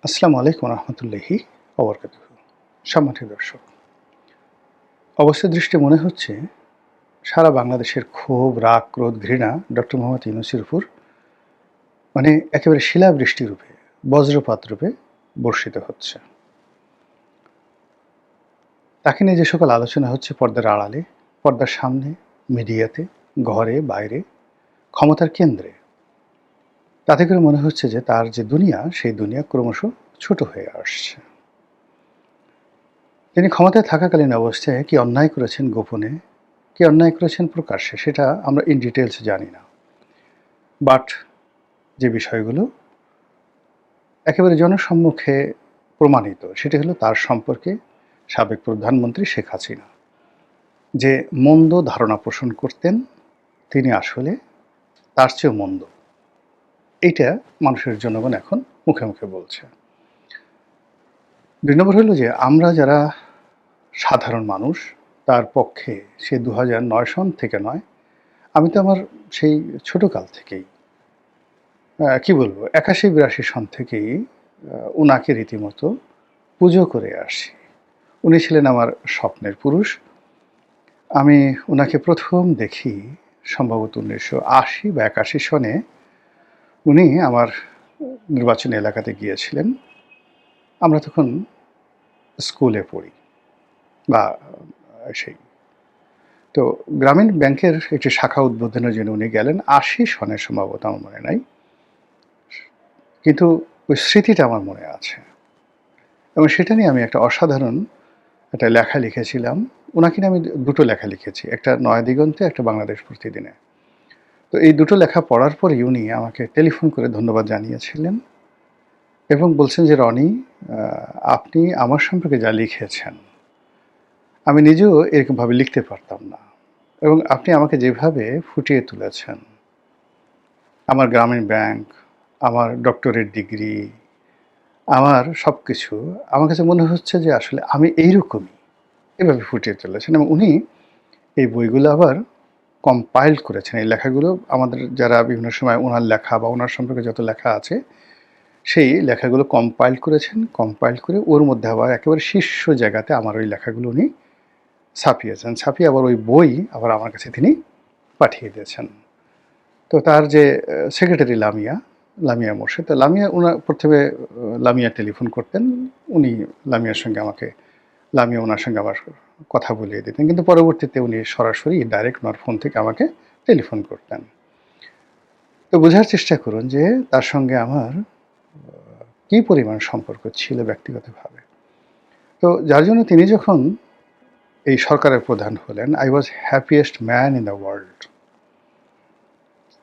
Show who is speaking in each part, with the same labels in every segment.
Speaker 1: আসসালামু আলাইকুম রহমতুল্লাহি ওবরকাতুহু। সম্মানিত দর্শক, অবস্থা দৃষ্টে মনে হচ্ছে সারা বাংলাদেশের ক্ষোভ, রাগ, ক্রোধ, ঘৃণা ডক্টর মোহাম্মদ ইউনূসের উপর একেবারে শিলাবৃষ্টি রূপে, বজ্রপাত রূপে বর্ষিত হচ্ছে। তাকে নিয়ে যে সকল আলোচনা হচ্ছে পর্দার আড়ালে, পর্দার সামনে, মিডিয়াতে, ঘরে, বাইরে, ক্ষমতার কেন্দ্রে, তাতে করে মনে হচ্ছে যে তার যে দুনিয়া, সেই দুনিয়া ক্রমশ ছোট হয়ে আসছে। তিনি ক্ষমতায় থাকাকালীন অবস্থায় কি অন্যায় করেছেন গোপনে, কি অন্যায় করেছেন প্রকাশ্যে, সেটা আমরা ইন ডিটেইলস জানি না। বাট যে বিষয়গুলো একেবারে জনসম্মুখে প্রমাণিত, সেটি হলো তার সম্পর্কে সাবেক প্রধানমন্ত্রী শেখ হাসিনা যে মন্দ ধারণা পোষণ করতেন, তিনি আসলে তার চেয়েও মন্দ। এইটা মানুষের জনগণ এখন মুখে মুখে বলছে। ২ নম্বর হলো যে আমরা যারা সাধারণ মানুষ, তার পক্ষে সে ২০০৯ সন থেকে নয়, আমি তো আমার সেই ছোটকাল থেকেই কি বলবো, ৮১-৮২ সন থেকেই উনাকে রীতিমতো পুজো করে আসি। উনি ছিলেন আমার স্বপ্নের পুরুষ। আমি উনাকে প্রথম দেখি সম্ভবত ১৯৮০ বা ৮১ সনে। উনি আমার নির্বাচনী এলাকাতে গিয়েছিলেন। আমরা তখন স্কুলে পড়ি বা সেই। তো গ্রামীণ ব্যাংকের একটি শাখা উদ্বোধনের জন্য উনি গেলেন ৮০ সনে সম্ভবত, আমার মনে নাই। কিন্তু ওই স্মৃতিটা আমার মনে আছে এবং সেটা নিয়ে আমি একটা অসাধারণ একটা লেখা লিখেছিলাম। উনাকে নিয়ে আমি দুটো লেখা লিখেছি। একটা 'নয়া দিগন্তে', একটা 'বাংলাদেশ প্রতিদিনে'। তো এই দুটো লেখা পড়ার পরেই উনি আমাকে টেলিফোন করে ধন্যবাদ জানিয়েছিলেন এবং বলছেন যে, "রনি, আপনি আমার সম্পর্কে যা লিখেছেন, আমি নিজেও এরকমভাবে লিখতে পারতাম না এবং আপনি আমাকে যেভাবে ফুটিয়ে তুলেছেন, আমার গ্রামীণ ব্যাংক, আমার ডক্টরেট ডিগ্রি, আমার সবকিছু, আমার কাছে মনে হচ্ছে যে আসলে আমি এইরকমই।" এভাবে ফুটিয়ে তুলেছেন এবং উনি এই বইগুলো আবার কম্পাইল করেছেন। এই লেখাগুলো আমাদের যারা বিভিন্ন সময় উনার লেখা বা উনার সম্পর্কে যত লেখা আছে, সেই লেখাগুলো কম্পাইল করেছেন। কম্পাইল করে ওর মধ্যে আবার একেবারে শীর্ষ জায়গাতে আমার ওই লেখাগুলো উনি ছাপিয়েছেন। ছাপিয়ে আবার ওই বই আবার আমার কাছে তিনি পাঠিয়ে দিয়েছেন। তো তার যে সেক্রেটারি লামিয়া মোর্শেদ, তো লামিয়া প্রথমে লামিয়া টেলিফোন করতেন। উনি লামিয়া ওনার সঙ্গে আবার কথা বলিয়ে দিতেন। কিন্তু পরবর্তীতে উনি সরাসরি ডাইরেক্ট ওনার ফোন থেকে আমাকে টেলিফোন করতেন। তো বোঝার চেষ্টা করুন যে তার সঙ্গে আমার কী পরিমাণ সম্পর্ক ছিল ব্যক্তিগতভাবে। তো যার জন্য তিনি যখন এই সরকারের প্রধান হলেন, I was happiest man in the world.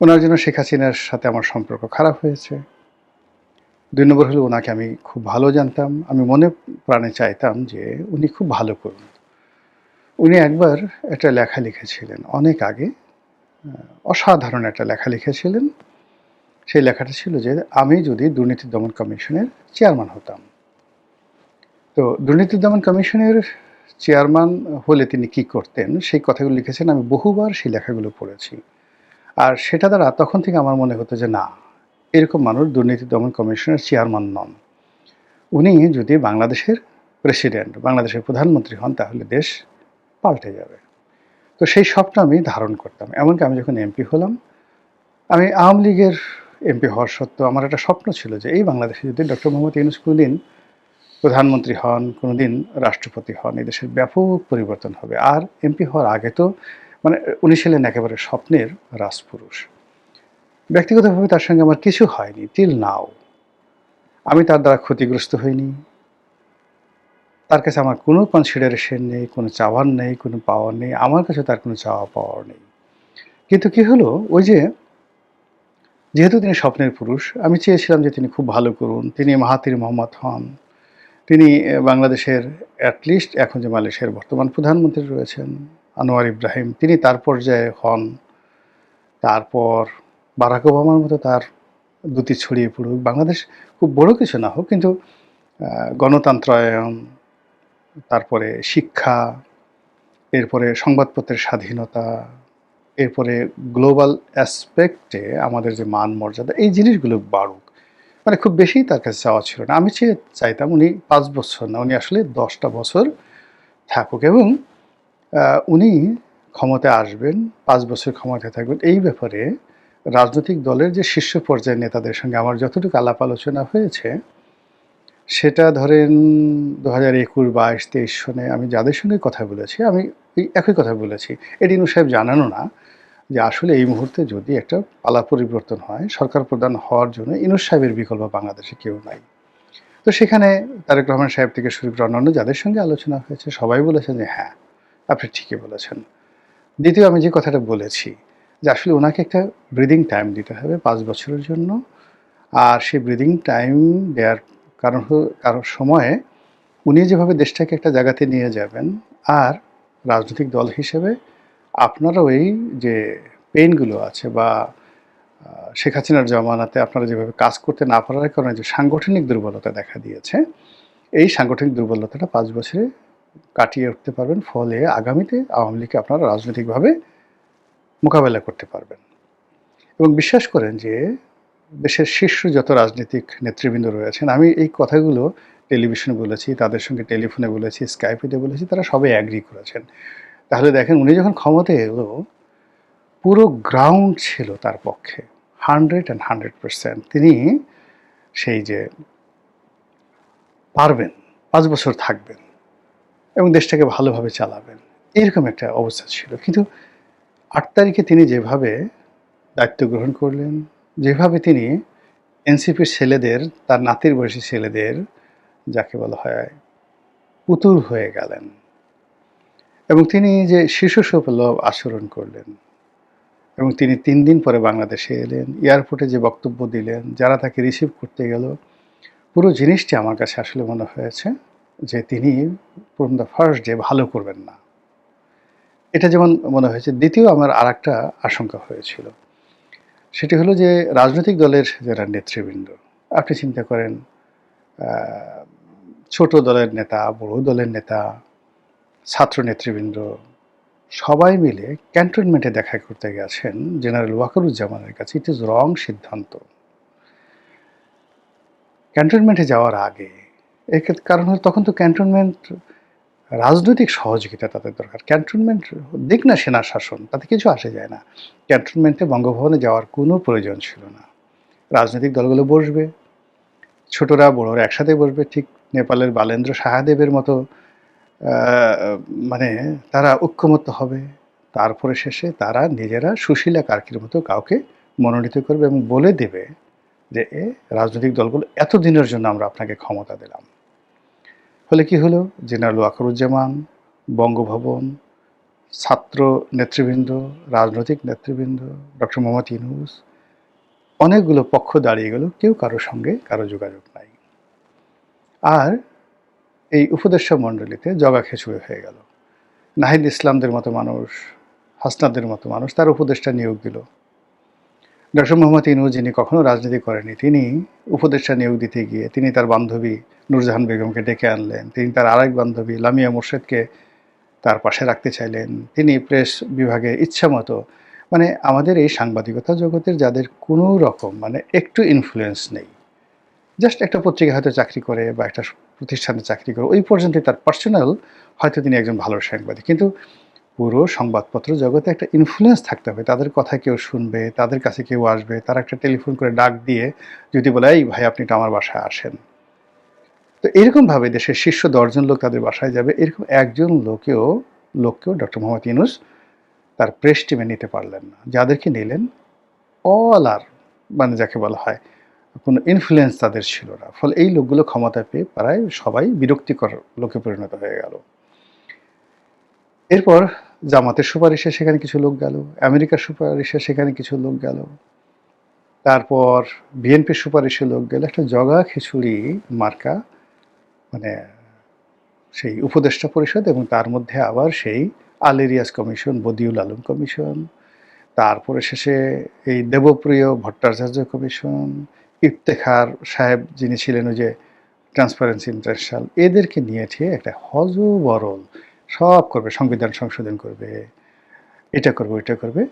Speaker 1: উনার জন্য শেখ হাসিনার সাথে আমার সম্পর্ক খারাপ হয়েছে। ২ নম্বর হলো উনাকে আমি খুব ভালো জানতাম। আমি মনে প্রাণে চাইতাম যে উনি খুব ভালো করুন। উনি একবার একটা লেখা লিখেছিলেন অনেক আগে, অসাধারণ একটা লেখা লিখেছিলেন। সেই লেখাটা ছিল যে আমি যদি দুর্নীতি দমন কমিশনের চেয়ারম্যান হতাম। তো দুর্নীতি দমন কমিশনের চেয়ারম্যান হলে তিনি কি করতেন, সেই কথাগুলো লিখেছেন। আমি বহুবার সেই লেখাগুলো পড়েছি। আর সেটা দ্বারা তখন থেকে আমার মনে হতো যে না, এরকম মানুষ দুর্নীতি দমন কমিশনের চেয়ারম্যান নন। উনি যদি বাংলাদেশের প্রেসিডেন্ট, বাংলাদেশের প্রধানমন্ত্রী হন, তাহলে দেশ পাল্টে যাবে। তো সেই স্বপ্ন আমি ধারণ করতাম। এমনকি আমি যখন এমপি হলাম, আমি আওয়ামী লীগের এমপি হওয়ার সত্ত্বেও আমার একটা স্বপ্ন ছিল যে এই বাংলাদেশে যদি ডক্টর মোহাম্মদ ইউনূস কোনোদিন প্রধানমন্ত্রী হন, কোনোদিন রাষ্ট্রপতি হন, এই দেশের ব্যাপক পরিবর্তন হবে। আর এমপি হওয়ার আগে তো উনি ছিলেন একেবারে স্বপ্নের রাজপুরুষ। ব্যক্তিগতভাবে তার সঙ্গে আমার কিছু হয়নি টিল নাও। আমি তার দ্বারা ক্ষতিগ্রস্ত হইনি। তার কাছে আমার কোনো কনসিডারেশন নেই, কোনো চাওয়ার নেই, কোনো পাওয়ার নেই। আমার কাছে তার কোনো চাওয়া পাওয়ার নেই। কিন্তু কি হলো, ওই যে যেহেতু তিনি স্বপ্নের পুরুষ, আমি চেয়েছিলাম যে তিনি খুব ভালো করুন। তিনি মাহাথির মোহাম্মদ হন। তিনি বাংলাদেশের অ্যাটলিস্ট এখন যে মালয়েশিয়ার বর্তমান প্রধানমন্ত্রী রয়েছেন আনোয়ার ইব্রাহিম, তিনি তার পর্যায়ে হন। তারপর বারাক ওবামার মতো তার দ্যুতি ছড়িয়ে পড়ুক। বাংলাদেশ খুব বড় কিছু না হোক, কিন্তু গণতন্ত্রায়ন, তারপরে শিক্ষা, এরপরে সংবাদপত্রের স্বাধীনতা, এরপরে গ্লোবাল অ্যাসপেক্টে আমাদের যে মান মর্যাদা, এই জিনিসগুলো বাড়ুক। মানে খুব বেশি তার কাছে চাওয়া ছিল না। আমি চাইতাম উনি ৫ বছর না, উনি আসলে ১০টা বছর থাকুক এবং উনি ক্ষমতায় আসবেন, ৫ বছর ক্ষমতায় থাকবেন। এই ব্যাপারে রাজনৈতিক দলের যে শীর্ষ পর্যায়ের নেতাদের সঙ্গে আমার যতটুকু আলাপ আলোচনা হয়েছে, সেটা ধরেন ২০২১, ২২, ২৩ সনে আমি যাদের সঙ্গে কথা বলেছি, আমি এই একই কথা বলেছি। এটি ইনু সাহেব জানানও না যে আসলে এই মুহূর্তে যদি একটা পালা পরিবর্তন হয়, সরকার প্রধান হওয়ার জন্য ইনুস সাহেবের বিকল্প বাংলাদেশে কেউ নাই। তো সেখানে তারেক রহমান সাহেব থেকে শুরু করে অন্যান্য যাদের সঙ্গে আলোচনা হয়েছে সবাই বলেছেন যে হ্যাঁ, আপনি ঠিকই বলেছেন। দ্বিতীয় আমি যে কথাটা বলেছি যে আসলে ওনাকে একটা ব্রিদিং টাইম দিতে হবে ৫ বছরের জন্য। আর সেই ব্রিদিং টাইম দেওয়ার কারণ সময়ে উনি যেভাবে দেশটাকে একটা জায়গাতে নিয়ে যাবেন, আর রাজনৈতিক দল হিসেবে আপনারাও এই যে পেইনগুলো আছে বা শেখ হাসিনার জমানাতে আপনারা যেভাবে কাজ করতে না পারার কারণে যে সাংগঠনিক দুর্বলতা দেখা দিয়েছে, এই সাংগঠনিক দুর্বলতাটা ৫ বছরে কাটিয়ে উঠতে পারবেন। ফলে আগামীতে আওয়ামী লীগকে আপনারা রাজনৈতিকভাবে মোকাবেলা করতে পারবেন। এবং বিশ্বাস করেন যে দেশের শীর্ষ যত রাজনৈতিক নেতৃবৃন্দ রয়েছেন, আমি এই কথাগুলো টেলিভিশনে বলেছি, তাদের সঙ্গে টেলিফোনে বলেছি, স্কাইপেতে বলেছি, তারা সবাই অ্যাগ্রি করেছেন। তাহলে দেখেন উনি যখন ক্ষমতায় এলো, পুরো গ্রাউন্ড ছিল তার পক্ষে 100% তিনি সেই যে পারবেন, ৫ বছর থাকবেন এবং দেশটাকে ভালোভাবে চালাবেন, এরকম একটা অবস্থা ছিল। কিন্তু ৮ তারিখে তিনি যেভাবে দায়িত্ব গ্রহণ করলেন, যেভাবে তিনি এনসিপির ছেলেদের, তার নাতির বয়সী ছেলেদের, যাকে বলা হয় পুতুল হয়ে গেলেন এবং তিনি যে শিশুসুলভ আচরণ করলেন এবং তিনি ৩ দিন পরে বাংলাদেশে এলেন, এয়ারপোর্টে যে বক্তব্য দিলেন, যারা তাকে রিসিভ করতে গেল, পুরো জিনিসটি আমার কাছে আসলে মনে হয়েছে যে তিনি ফ্রম দ্য ফার্স্ট ডে ভালো করবেন না। এটা যেমন মনে হয়েছে। দ্বিতীয় আমার আরেকটা আশঙ্কা হয়েছিল। সেটি হলো যে রাজনৈতিক দলের যারা নেতৃবৃন্দ, আপনি চিন্তা করেন ছোট দলের নেতা, বড় দলের নেতা, ছাত্র নেতৃবৃন্দ সবাই মিলে ক্যান্টনমেন্টে দেখা করতে গেছেন জেনারেল ওয়াকারুজ্জামানের কাছে। ইট ইজ রং সিদ্ধান্ত। ক্যান্টনমেন্টে যাওয়ার আগে এর কারণ হলো তখন তো ক্যান্টনমেন্ট রাজনৈতিক সহযোগিতা তাদের দরকার। ক্যান্টনমেন্ট দিক না সেনা শাসন, তাতে কিছু আসে যায় না। ক্যান্টনমেন্টে বঙ্গভবনে যাওয়ার কোনো প্রয়োজন ছিল না। রাজনৈতিক দলগুলো বসবে, ছোটরা বড়রা একসাথে বসবে, ঠিক নেপালের বালেন্দ্র সাহাদেবের মতো মানে তারা ঐক্যমত্য হবে। তারপরে শেষে তারা নিজেরা সুশীলা কার্কির মতো কাউকে মনোনীত করবে এবং বলে দেবে যে রাজনৈতিক দলগুলো এতদিনের জন্য আমরা আপনাকে ক্ষমতা দিলাম। ফলে কি হলো, জেনারেল ওয়াকারুজ্জামান, বঙ্গভবন, ছাত্র নেতৃবৃন্দ, রাজনৈতিক নেতৃবৃন্দ, ডক্টর মোহাম্মদ ইউনূস, অনেকগুলো পক্ষ দাঁড়িয়ে গেল, কেউ কারোর সঙ্গে কারো যোগাযোগ নাই। আর এই উপদেষ্টা মণ্ডলীতে জগা খিচুড়ি হয়ে গেল। নাহিদ ইসলামদের মতো মানুষ, হাসনাদের মতো মানুষ তার উপদেষ্টা নিয়োগ দিল। ডক্টর মোহাম্মদ ইউনূস, যিনি কখনো রাজনীতি করেনি, তিনি উপদেষ্টা নিয়োগ দিতে গিয়ে তিনি তার বান্ধবী নূরজাহান বেগমকে ডেকে আনলেন। তিনি তার আরেক বান্ধবী লামিয়া মোর্শেদকে তার পাশে রাখতে চাইলেন। তিনি প্রেস বিভাগে ইচ্ছামতো, মানে আমাদের এই সাংবাদিকতা জগতের যাদের কোনো রকম মানে একটু ইনফ্লুয়েন্স নেই, জাস্ট একটা পত্রিকা হয়তো চাকরি করে বা একটা প্রতিষ্ঠানে চাকরি করে, ওই পর্যন্তই তার পার্সোনাল, হয়তো তিনি একজন ভালো সাংবাদিক, কিন্তু পুরো সংবাদপত্র জগতে একটা ইনফ্লুয়েন্স থাকতে হবে। তাদের কথা কেউ শুনবে, তাদের কাছে কেউ আসবে, তারা একটা টেলিফোন করে ডাক দিয়ে যদি বলে এই ভাই আপনি তো আমার বাসায় আসেন, তো এরকমভাবে দেশের শীর্ষ ১০ জন লোক তাদের বাসায় যাবে, এরকম একজন লোককেও ডক্টর মোহাম্মদ ইউনূস তার প্রেস টিমে নিতে পারলেন না। যাদেরকে নিলেন অল আর মানে যাকে বলা হয় কোনো ইনফ্লুয়েন্স তাদের ছিল না। ফলে এই লোকগুলো ক্ষমতা পেয়ে প্রায় সবাই বিরক্তিকর লোকে পরিণত হয়ে গেল। এরপর জামাতের সুপারিশে সেখানে কিছু লোক গেল, আমেরিকার সুপারিশে সেখানে কিছু লোক গেল, তারপর বিএনপির সুপারিশে লোক গেল। একটা জগা খিচুড়ি মার্কা মানে সেই উপদেষ্টা পরিষদ এবং তার মধ্যে আবার সেই আল ইরিয়াস কমিশন, বদিউল আলম কমিশন, তারপরে শেষে এই দেবপ্রিয় ভট্টাচার্য কমিশন, ইফতেখার সাহেব যিনি ছিলেন ওই যে ট্রান্সপারেন্সি ইন্টারন্যাশনাল, এদেরকে নিয়ে ঠিয়ে একটা হযবরল সব করবে, সংবিধান সংশোধন করবে, এটা করবে ওইটা করবে।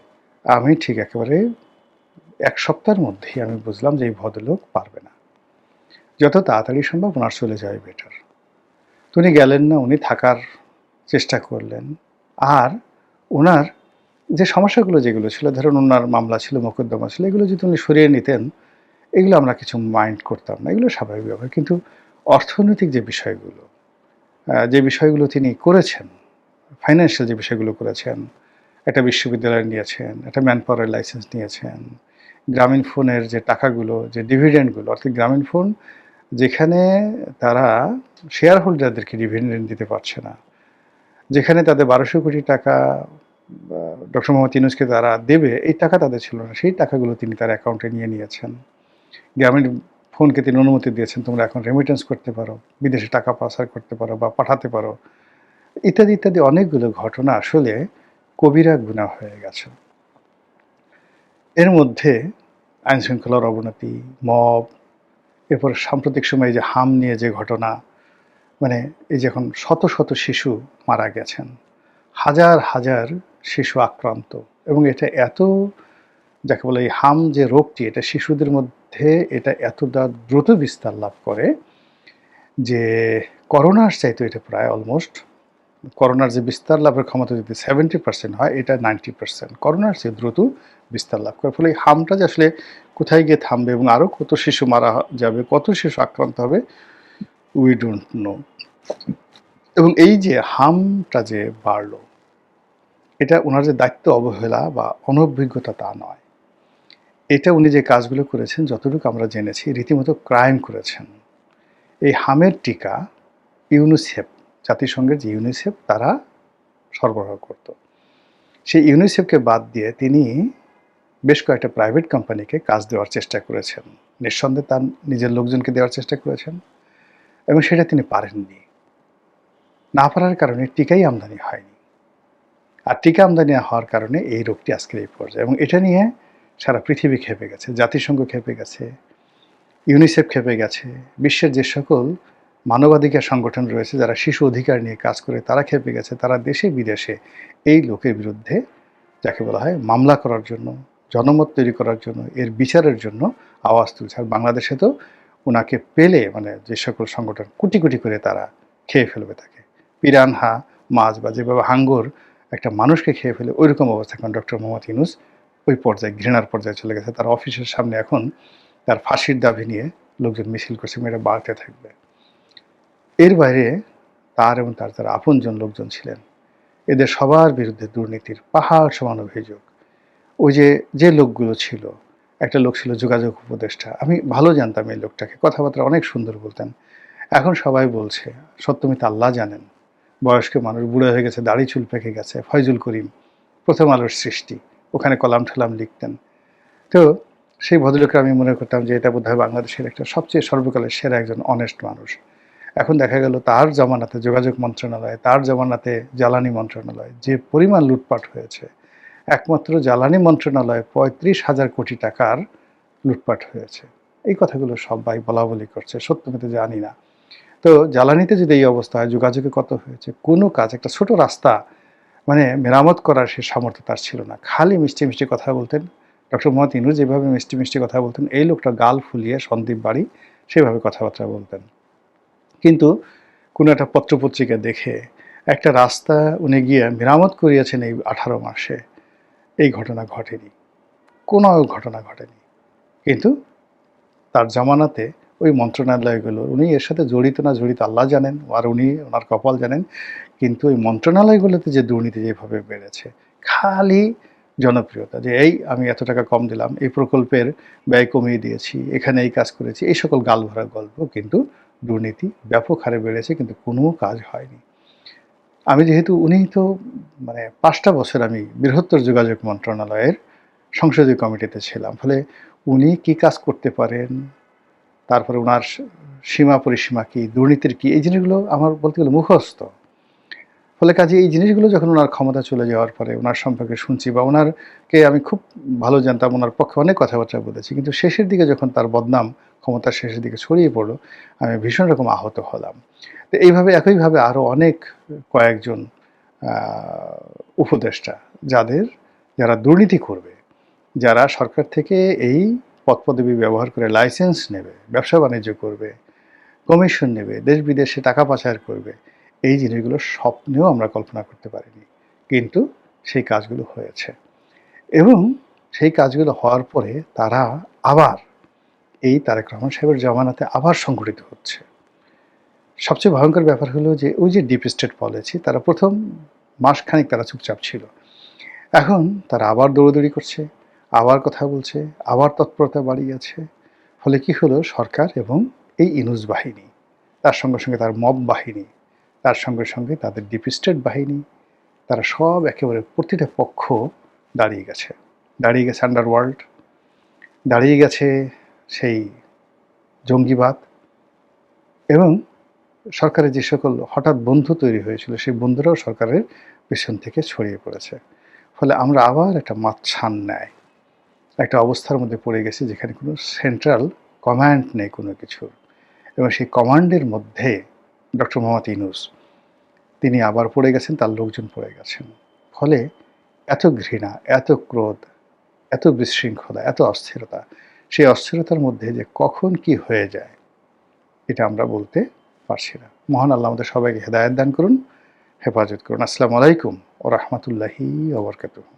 Speaker 1: আমি ঠিক একেবারে ১ সপ্তাহের মধ্যেই আমি বুঝলাম যে এই ভদ্রলোক পারবে না। যত তাড়াতাড়ি সম্ভব ওনার চলে যাওয়াই বেটার। তো উনি গেলেন না, উনি থাকার চেষ্টা করলেন। আর ওনার যে সমস্যাগুলো যেগুলো ছিল, ধরুন ওনার মামলা ছিল, মোকদ্দমা ছিল, এগুলো যদি উনি সরিয়ে নিতেন, এগুলো আমরা কিছু মাইন্ড করতাম না, এগুলো স্বাভাবিক ব্যাপার। কিন্তু অর্থনৈতিক যে বিষয়গুলো, যে বিষয়গুলো তিনি করেছেন, ফাইন্যান্সিয়াল যে বিষয়গুলো করেছেন, একটা বিশ্ববিদ্যালয় নিয়েছেন, একটা ম্যান পাওয়ারের লাইসেন্স নিয়েছেন, গ্রামীণ ফোনের যে টাকাগুলো, যে ডিভিডেন্ডগুলো, অর্থাৎ গ্রামীণ ফোন যেখানে তারা শেয়ার হোল্ডারদেরকে ডিভিডেন্ড দিতে পারছে না, যেখানে তাদের 1200 কোটি টাকা ডক্টর মোহাম্মদ ইউনূসকে তারা দেবে, এই টাকা তাদের ছিল না, সেই টাকাগুলো তিনি তার অ্যাকাউন্টে নিয়ে নিয়েছেন। গ্রামীণ ফোনকে তিনি অনুমতি দিয়েছেন, তোমরা এখন রেমিটেন্স করতে পারো, বিদেশে টাকা পাচার করতে পারো বা পাঠাতে পারো, ইত্যাদি ইত্যাদি অনেকগুলো ঘটনা আসলে কবিরা গুনাহ হয়ে গেছে। এর মধ্যে আইনশৃঙ্খলার অবনতি, মব, এরপর সাম্প্রতিক সময়ে যে হাম নিয়ে যে ঘটনা, মানে এই যে এখন শত শত শিশু মারা গেছেন, হাজার হাজার শিশু আক্রান্ত, এবং এটা এত, যাকে বলে এই হাম যে রোগটি, এটা শিশুদের মধ্যে এটা এতটা দ্রুত বিস্তার লাভ করে যে করোনার চাইতে এটা প্রায় অলমোস্ট, করোনার যে বিস্তার লাভের ক্ষমতা যদি 70% হয়, এটা 90%। করোনার চেয়ে দ্রুত বিস্তার লাভ করে। ফলে এই হামটা যে আসলে কোথায় গিয়ে থামবে এবং আরও কত শিশু মারা যাবে, কত শিশু আক্রান্ত হবে, উই ডোন্ট নো। এবং এই যে হামটা যে বাড়লো, এটা ওনার যে দায়িত্ব অবহেলা বা অনভিজ্ঞতা তা নয়। এটা উনি যে কাজগুলো করেছেন, যতটুকু আমরা জেনেছি, রীতিমতো ক্রাইম করেছেন। এই হামের টিকা ইউনিসেফ, জাতিসংঘের যে ইউনিসেফ, তারা সরবরাহ করত। সেই ইউনিসেফকে বাদ দিয়ে তিনি বেশ কয়েকটা প্রাইভেট কোম্পানিকে কাজ দেওয়ার চেষ্টা করেছেন। নিঃসন্দেহে তার নিজের লোকজনকে দেওয়ার চেষ্টা করেছেন, এবং সেটা তিনি পারেননি। না পারার কারণে টিকাই আমদানি হয়নি। আর টিকা আমদানি হওয়ার কারণে এই রোগটি আজকের এই পর্যায়ে, এবং এটা নিয়ে সারা পৃথিবী খেপে গেছে, জাতিসংঘ খেপে গেছে, ইউনিসেফ খেপে গেছে, বিশ্বের যে সকল মানবাধিকার সংগঠন রয়েছে যারা শিশু অধিকার নিয়ে কাজ করে, তারা খেপে গেছে। তারা দেশে বিদেশে এই লোকের বিরুদ্ধে, যাকে বলা হয়, মামলা করার জন্য, জনমত তৈরি করার জন্য, এর বিচারের জন্য আওয়াজ তুলছে। আর বাংলাদেশে তো ওনাকে পেলে, মানে যে সকল সংগঠন কোটি কোটি করে তারা খেয়ে ফেলবে তাকে, পিরানহা মাছ বা যেভাবে হাঙ্গর একটা মানুষকে খেয়ে ফেলে, ওই রকম অবস্থা। কারণ ডক্টর মোহাম্মদ ইউনূস ওই পর্যায়ে, ঘৃণার পর্যায়ে চলে গেছে। তার অফিসের সামনে এখন তার ফাঁসির দাবি নিয়ে লোকজন মিছিল করছে, মেয়েরা বাড়তে থাকবে। এর বাইরে তার এবং তার যারা আপনজন লোকজন ছিলেন, এদের সবার বিরুদ্ধে দুর্নীতির পাহাড় সমান অভিযোগ। ওই যে যে লোকগুলো ছিল, একটা লোক ছিল যোগাযোগ উপদেষ্টা, আমি ভালো জানতাম এই লোকটাকে, কথাবার্তা অনেক সুন্দর বলতেন। এখন সবাই বলছে সত্যমিত আল্লাহ জানেন, বয়স্ক মানুষ, বুড়ো হয়ে গেছে, দাড়ি চুল পেকে গেছে। ফয়জুল করিম, প্রথম আলোর সৃষ্টি, ওখানে কলাম ঠেলাম লিখতেন। তো সেই ভদ্রলোককে আমি মনে করতাম যে এটা বোধহয় বাংলাদেশের একটা সবচেয়ে সর্বকালের সেরা একজন অনেস্ট মানুষ। এখন দেখা গেল তার জমানাতে যোগাযোগ মন্ত্রণালয়, তার জমানাতে জ্বালানি মন্ত্রণালয় যে পরিমাণ লুটপাট হয়েছে, একমাত্র জ্বালানি মন্ত্রণালয়ে 35,000 কোটি টাকার লুটপাট হয়েছে। এই কথাগুলো সবাই বলা বলি করছে, সত্য মিথ্যা জানি না। তো জ্বালানিতে যদি এই অবস্থা হয়, যোগাযোগে কত হয়েছে। কোনো কাজ, একটা ছোট রাস্তা মানে মেরামত করার সে সামর্থ্য তার ছিল না। খালি মিষ্টি মিষ্টি কথা বলতেন। ডক্টর মোহাম্মদ ইউনূস যেভাবে মিষ্টি মিষ্টি কথা বলতেন, এই লোকটা গাল ফুলিয়ে সন্দীপ বাড়ি সেভাবে কথাবার্তা বলতেন। কিন্তু কোনো একটা পত্রপত্রিকা দেখে একটা রাস্তা উনি গিয়ে মেরামত করিয়েছেন এই 18 মাসে, এই ঘটনা ঘটেনি, কোনো ঘটনা ঘটেনি। কিন্তু তার জামানাতে ওই মন্ত্রণালয়গুলো, উনি এর সাথে জড়িত না জড়িত আল্লাহ জানেন, আর উনি ওনার কপাল জানেন, কিন্তু ওই মন্ত্রণালয়গুলোতে যে দুর্নীতি যেভাবে বেড়েছে, খালি জনপ্রিয়তা, যে এই আমি এত টাকা কম দিলাম, এই প্রকল্পের ব্যয় কমিয়ে দিয়েছি, এখানে এই কাজ করেছি, এই সকল গালভরা গল্প। কিন্তু দুর্নীতি ব্যাপক হারে বেড়েছে, কিন্তু কোনো কাজ হয়নি। আমি যেহেতু, উনি তো মানে 5টা বছর আমি বৃহত্তর যোগাযোগ মন্ত্রণালয়ের সংসদীয় কমিটিতে ছিলাম, ফলে উনি কি কাজ করতে পারেন, তারপরে ওনার সীমা পরিসীমা কী, দুর্নীতির কী, এই জিনিসগুলো আমার বলতে গেলে মুখস্থ। ফলে কাজে এই জিনিসগুলো যখন ওনার ক্ষমতা চলে যাওয়ার পরে ওনার সম্পর্কে শুনছি, বা ওনারকে আমি খুব ভালো জানতাম, ওনার পক্ষে অনেক কথাবার্তা বলেছি, কিন্তু শেষের দিকে যখন তার বদনাম ক্ষমতার শেষের দিকে ছড়িয়ে পড়লো, আমি ভীষণ রকম আহত হলাম। তো এইভাবে একইভাবে আরও অনেক কয়েকজন উপদেষ্টা, যারা দুর্নীতি করবে, যারা সরকার থেকে এই পদপদবি ব্যবহার করে লাইসেন্স নেবে, ব্যবসা বাণিজ্য করবে, কমিশন নেবে, দেশ বিদেশে টাকা পাচার করবে, এই জিনিসগুলো স্বপ্নেও আমরা কল্পনা করতে পারিনি। কিন্তু সেই কাজগুলো হয়েছে এবং সেই কাজগুলো হওয়ার পরে তারা আবার এই তারেক রহমান সাহেবের জামানাতে আবার সংগঠিত হচ্ছে। সবচেয়ে ভয়ঙ্কর ব্যাপার হলো যে ওই যে ডিপ স্টেট পলিসি, তারা প্রথম মাসখানেক তারা চুপচাপ ছিল। এখন তারা আবার দৌড়াদৌড়ি করছে, আবার কথা বলছে, আবার তৎপরতা বাড়িয়েছে। ফলে কি হলো, সরকার এবং এই ইনুস বাহিনী, তার সঙ্গে সঙ্গে তার মব বাহিনী, তার সঙ্গে সঙ্গে তাদের ডিপ স্টেট বাহিনী, তারা সব একেবারে প্রতিটা পক্ষ দাঁড়িয়ে গেছে। দাঁড়িয়ে গেছে আন্ডারওয়ার্ল্ড, দাঁড়িয়ে গেছে সেই জঙ্গিবাদ এবং সরকারের যে সকল হঠাৎ বন্ধু তৈরি হয়েছিল, সেই বন্ধুরাও সরকারের পেছন থেকে ছড়িয়ে পড়েছে। ফলে আমরা আবার একটা মাঝখান ন্যায় একটা অবস্থার মধ্যে পড়ে গেছি, যেখানে কোনো সেন্ট্রাল কমান্ড নেই কোনো কিছুর। এবং সেই কমান্ডের মধ্যে ডক্টর মোহাম্মদ ইউনূস, তিনি আবার পড়ে গেছেন, তার লোকজন পড়ে গেছেন। ফলে এত ঘৃণা, এত ক্রোধ, এত বিশৃঙ্খলা, এত অস্থিরতা, সেই অস্থিরতার মধ্যে যে কখন কি হয়ে যায় এটা আমরা বলতে পারছি না। মহান আল্লাহ আমাদের সবাইকে হেদায়েত দান করুন, হেফাজত করুন। আসসালামু আলাইকুম ওয়া রাহমাতুল্লাহি ওয়া বারাকাতুহু।